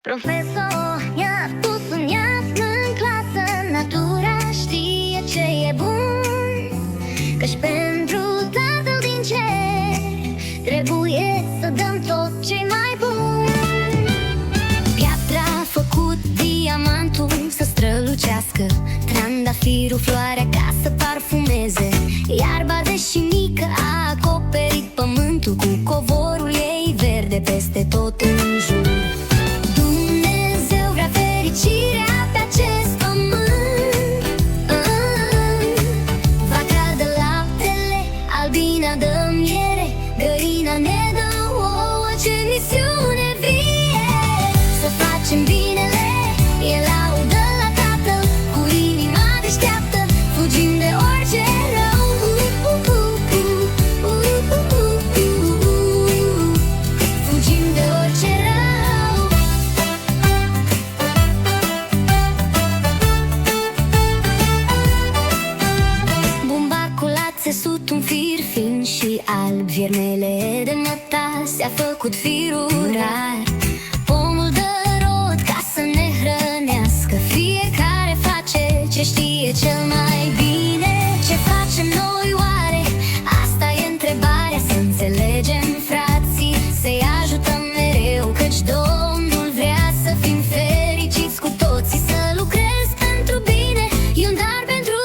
Profesor i-a spus în iasnă în clasă, natura știe ce e bun, că-și pentru Tatăl din cer trebuie să dăm tot ce mai bun. Piatra a făcut diamantul să strălucească, trandafirul floarea ca să parfumeze, iarba deși mică a acoperit pământul cu covorul ei verde peste tot în jur. Fericirea pe acest pământ. Vaca dă laptele, albina dă miere, găina ne dă ouă. Ce misiune vie! Să facem binele, e laudă la Tatăl, cu inima deșteaptă fugim de orice rău. Fugim de orice rău. Țesut un fir fin și alb, viermele de mătase a făcut firul rar. Pomul dă rod ca să ne hrănească, fiecare face ce știe cel mai bine. Ce facem noi oare? Asta e întrebarea, să înțelegem frații, să-i ajutăm mereu, căci Domnul vrea să fim fericiți cu toții. Să lucrezi pentru bine e un dar pentru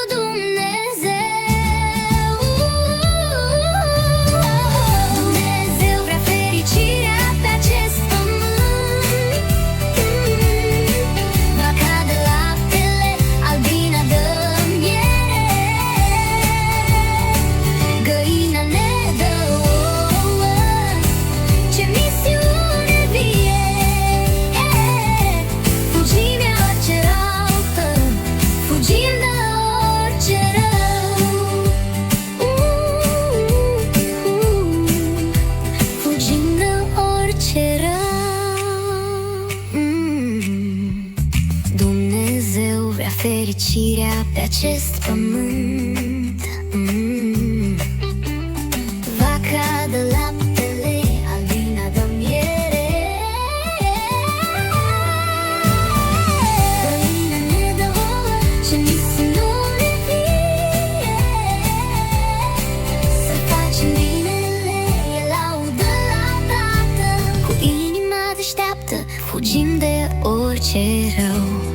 fericirea pe acest pământ. Vaca dă laptele, albina dă miere, găina ne dă ouă. Ce misiune vie! Să facem binele, e laudă la Tatăl, cu inima deșteaptă fugim de orice rău.